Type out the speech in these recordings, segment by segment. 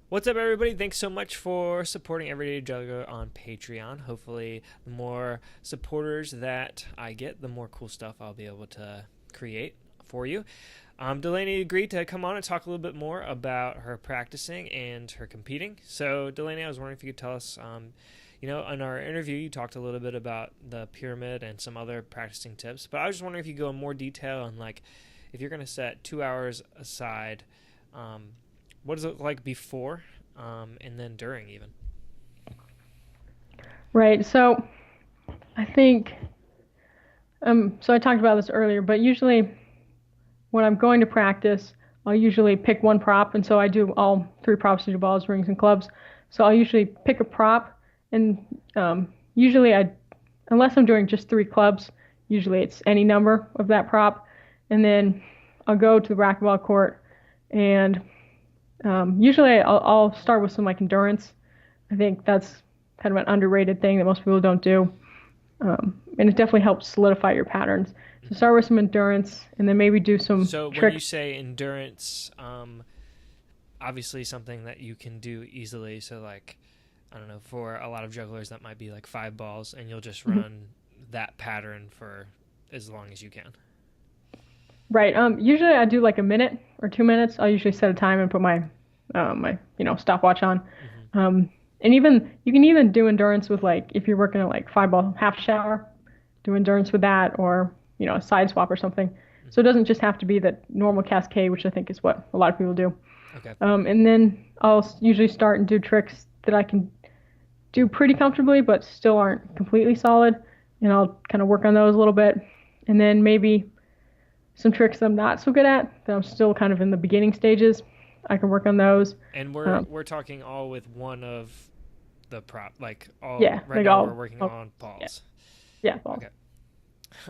What's up, everybody? Thanks so much for supporting Everyday Juggler on Patreon. Hopefully, the more supporters that I get, the more cool stuff I'll be able to create for you. Delaney agreed to come on and talk a little bit more about her practicing and her competing. So, Delaney, I was wondering if you could tell us, in our interview, you talked a little bit about the pyramid and some other practicing tips, but I was just wondering if you could go in more detail on, like, if you're going to set 2 hours aside, what does it look like before, and then during even? Right. So I think so I talked about this earlier, but usually when I'm going to practice, I'll usually pick one prop, and so I do all three props to do balls, rings, and clubs. So I'll usually pick a prop, and usually unless I'm doing just three clubs, usually it's any number of that prop, and then I'll go to the racquetball court, and usually I'll start with some like endurance. I think that's kind of an underrated thing that most people don't do. And it definitely helps solidify your patterns. So Mm-hmm. start with some endurance, and then maybe do some So when you tricks. say endurance, obviously something that you can do easily. So like, I don't know, for a lot of jugglers that might be like 5 balls, and you'll just Mhm. run that pattern for as long as you can. Right. Usually I do like a minute or 2 minutes. I'll usually set a time and put my stopwatch on. Mm-hmm. And even you can even do endurance with like if you're working at like 5 ball half shower, do endurance with that or a side swap or something. So it Mm-hmm. doesn't just have to be the normal cascade, which I think is what a lot of people do. Okay. And then I'll usually start and do tricks that I can do pretty comfortably, but still aren't completely solid. And I'll kind of work on those a little bit. And then maybe some tricks I'm not so good at that I'm still kind of in the beginning stages. I can work on those. And we're Um, we're talking all with one of the prop, like all yeah, right like now we're all, working oh, on yeah, balls. yeah, balls. Okay.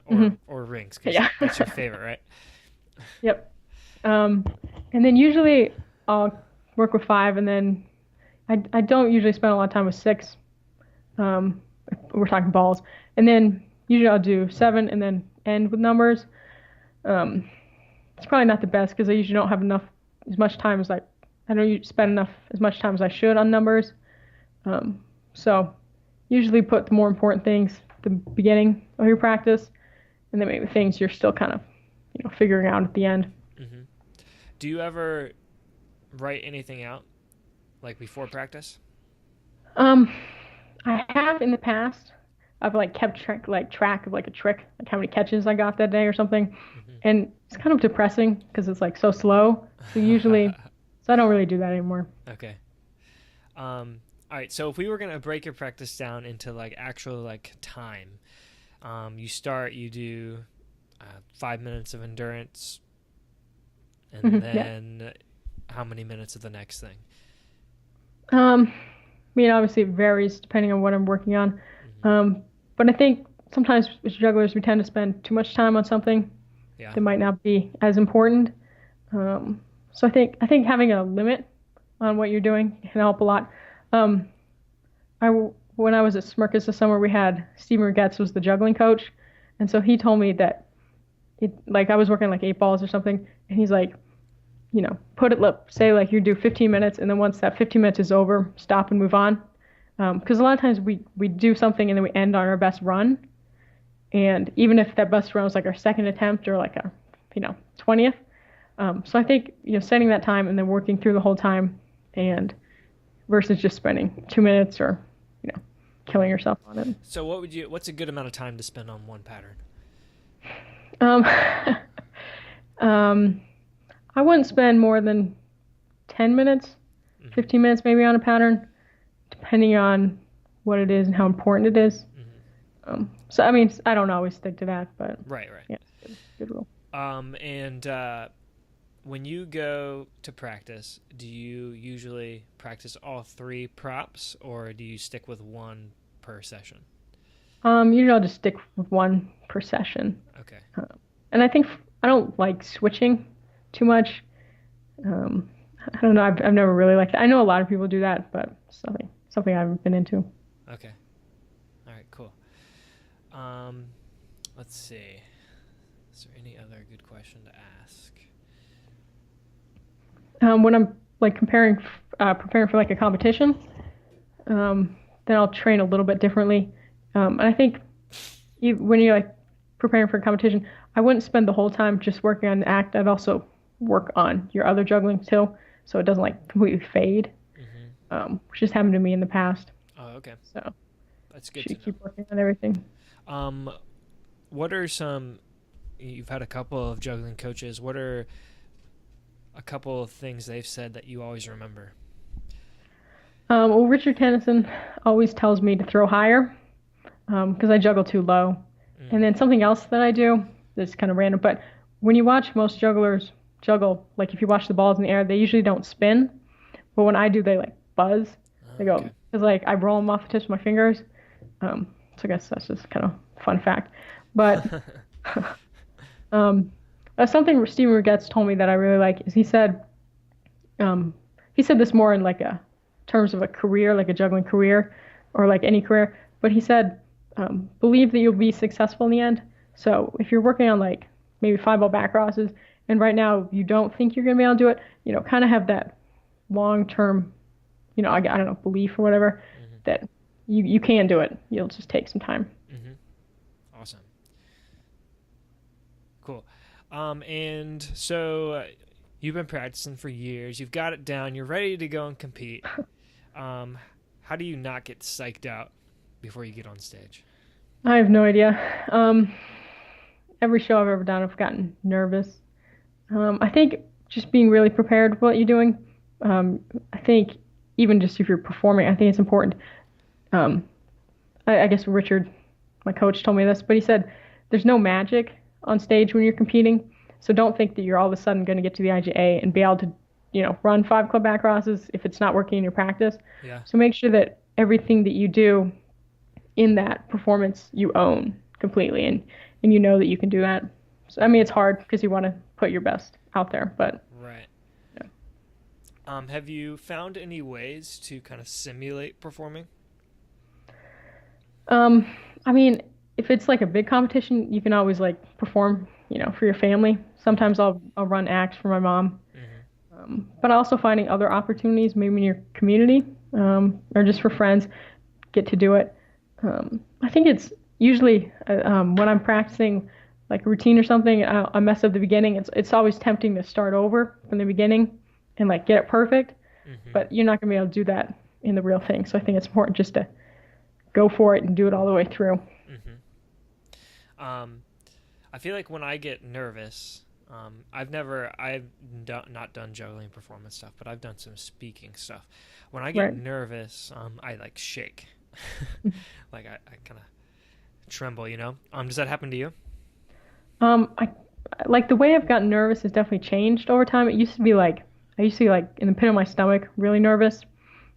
or Hmm. or rings, because Yeah, that's your favorite, right? yep. Um, and then usually I'll work with five, and then I don't usually spend a lot of time with six. If we're talking balls, and then usually I'll do seven, and then end with numbers. Um, it's probably not the best because I usually don't have enough as much time as I don't spend enough as much time as I should on numbers. Um, so usually put the more important things at the beginning of your practice, and then maybe things you're still kind of figuring out at the end. Mm-hmm. Do you ever write anything out like before practice? Um, I have in the past. I've like kept track of like a trick, like how many catches I got that day or something, Mm-hmm. and it's kind of depressing because it's like so slow. So I don't really do that anymore. Okay. All right. So if we were gonna break your practice down into like actual like time, you do 5 minutes of endurance, and Yeah. then how many minutes of the next thing? I mean, obviously it varies depending on what I'm working on. Mm-hmm. Um, but I think sometimes as jugglers we tend to spend too much time on something Yeah. that might not be as important. Um, so I think having a limit on what you're doing can help a lot. Um, when I was at Smirkus this summer, we had Steven Regetz was the juggling coach, and so he told me that like I was working like 8 balls or something, and he's like, put it up, say like you do 15 minutes, and then once that 15 minutes is over, stop and move on. Because a lot of times we do something and then we end on our best run, and even if that best run was like our second attempt or like a 20th. So I think setting that time and then working through the whole time, Mm-hmm. and versus just spending 2 minutes or you know killing Mm-hmm. yourself on it. So what's a good amount of time to spend on one pattern? Um, um, I wouldn't spend more than 10 minutes, Mm-hmm. 15 minutes maybe on a pattern, depending on what it is and how important it is. Mm-hmm. So I mean, I don't always stick to that, but Right, right. yeah, it's a good rule. And when you go to practice, do you usually practice all three props, or do you stick with one per session? Usually I'll just stick with one per session. Okay. And I think I don't like switching too much. Um, I don't know. I've never really liked that. I know a lot of people do that, but it's something I haven't been into. Okay. All right. Cool. Um, let's see. Is there any other good question to ask? When I'm like comparing preparing for like a competition, then I'll train a little bit differently. And I think when you're like preparing for a competition, I wouldn't spend the whole time just working on the act. I'd also work on your other juggling too, so it doesn't like completely fade, which has happened to me in the past. Oh, okay. So That's you good to should keep working on everything. know. What are some? You've had a couple of juggling coaches. What are a couple of things they've said that you always remember? Well, Richard Tennyson always tells me to throw higher because I juggle too low. Mm. And then something else that I do that's kind of random, but when you watch most jugglers juggle, like if you watch the balls in the air, they usually don't spin. But when I do, they like buzz. They Oh, go, okay. because like I roll them off the tips of my fingers. So I guess that's just kind of fun fact. But um, something Stephen Regetz told me that I really like is um, he said this more in like a terms of a career, like a juggling career, or like any career. But he said, believe that you'll be successful in the end. So if you're working on like maybe 5 ball back crosses, and right now you don't think you're gonna be able to do it, kind of have that long term, I don't know, belief or whatever Hmm. that you can do it. You'll just take some time. Hmm. Awesome. Cool. And so you've been practicing for years. You've got it down. You're ready to go and compete. Um, how do you not get psyched out before you get on stage? I have no idea. Every show I've ever done, I've gotten nervous. I think just being really prepared for what you're doing. Um, I think even just if you're performing, I think it's important. Um, I guess Richard, my coach, told me this, but he said there's no magic on stage when you're competing. So don't think that you're all of a sudden going to get to the IGA and be able to, run 5 club back crosses if it's not working in your practice. Yeah. So make sure that everything that you do in that performance you own completely, and you know that you can do that. So I mean, it's hard because you want to put your best out there, but Right. yeah. Have you found any ways to kind of simulate performing? Um, I mean, if it's like a big competition, you can always like perform, for your family. Sometimes I'll run acts for my mom, Hmm. but also finding other opportunities, maybe in your community, or just for friends, get to do it. I think it's usually when I'm practicing like a routine or something, I mess up the beginning. It's always tempting to start over from the beginning and like get it perfect, Hmm. but you're not gonna be able to do that in the real thing. So I think it's important just to go for it and do it all the way through. Hmm. Um, I feel like when I get nervous, I've not done juggling performance stuff, but I've done some speaking stuff. When I get Right. nervous, I like shake, like I kind of tremble, you know. Does that happen to you? I like the way I've gotten nervous has definitely changed over time. It used to be like I used to be like in the pit of my stomach, really nervous,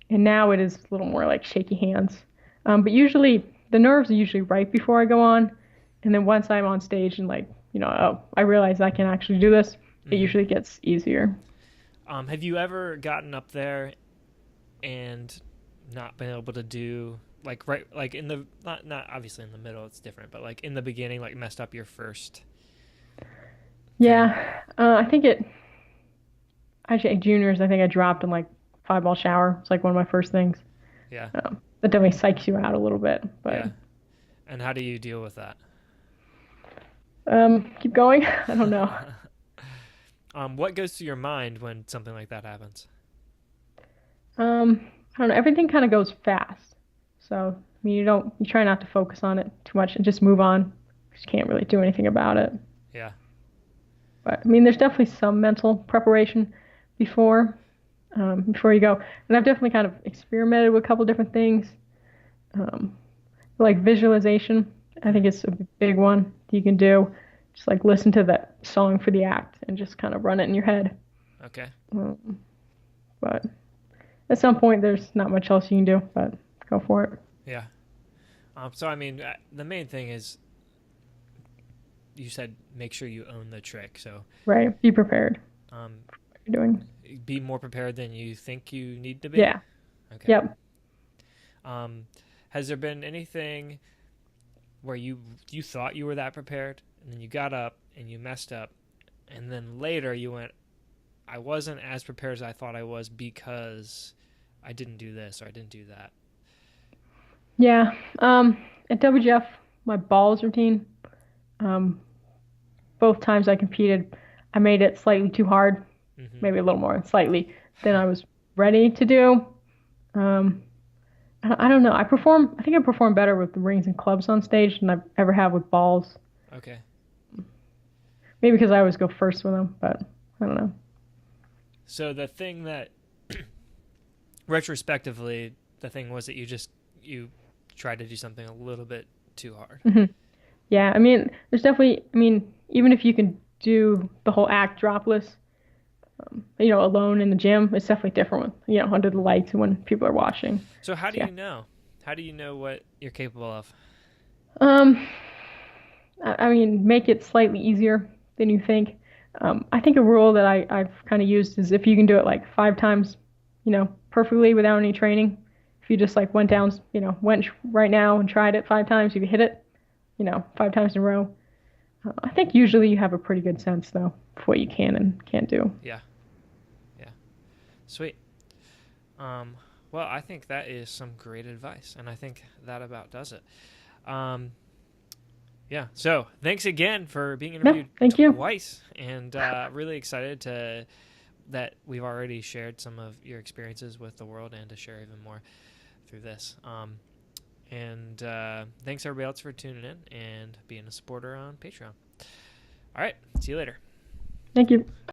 and now it is a little more like shaky hands. But usually the nerves are usually right before I go on, and then once I'm on stage and like oh, I realize I can actually do this, it Hmm. usually gets easier. Have you ever gotten up there and not been able to do like right like in the not obviously in the middle it's different, but like in the beginning like messed up your first thing? Yeah, I think it actually at juniors. I think I dropped in like 5 ball shower. It's like one of my first things. Yeah. That definitely psychs you out a little bit, but Yeah. And how do you deal with that? keep going. I don't know. What goes through your mind when something like that happens? I don't know. Everything kind of goes fast. So, I mean, you try not to focus on it too much and just move on. 'Cause you can't really do anything about it. Yeah. But I mean, there's definitely some mental preparation before, before you go. And I've definitely kind of experimented with a couple different things, um, like visualization. I Hmm. think it's a big one you can do. Just like listen to that song for the act and just kind of run it in your head. Okay. Um, but at some point, there's not much else you can do. But go for it. Yeah. So I mean, the main thing is you said make sure you own the trick. So Right. Be prepared. um, What you're doing. be more prepared than you think you need to be. Yeah. Okay. Yep. Um, has there been anything where you thought you were that prepared, and then you got up and you messed up, and then later you went, I wasn't as prepared as I thought I was because I didn't do this or I didn't do that. Yeah. At WGF, my balls routine, um, both times I competed, I made it slightly too hard, Hmm. maybe a little more slightly than I was ready to do. Um, I don't know. I think I perform better with the rings and clubs on stage than I've ever have with balls. Okay. Maybe because I always go first with them, but I don't know. So the thing that retrospectively, the thing was that you tried to do something a little bit too hard. Hmm. Yeah, I mean, there's definitely, I mean, even if you can do the whole act dropless, alone in the gym, it's definitely different when, under the lights when people are watching. So how So do yeah. you know? How do you know what you're capable of? Um, I mean, make it slightly easier than you think. I think a rule that I've kind of used is if you can do it like 5 times, perfectly without any training. If you just like went down, went right now and tried it 5 times, you could hit it, 5 times in a row. I think usually you have a pretty good sense though of what you can and can't do. Yeah. Yeah. Sweet. Um, well, I think that is some great advice, and I think that about does it. Um, yeah. So thanks again for being No, interviewed thank you. twice, and really excited to that we've already shared some of your experiences with the world, and to share even more through this. And thanks everybody else for tuning in and being a supporter on Patreon. All right. See you later. Thank you.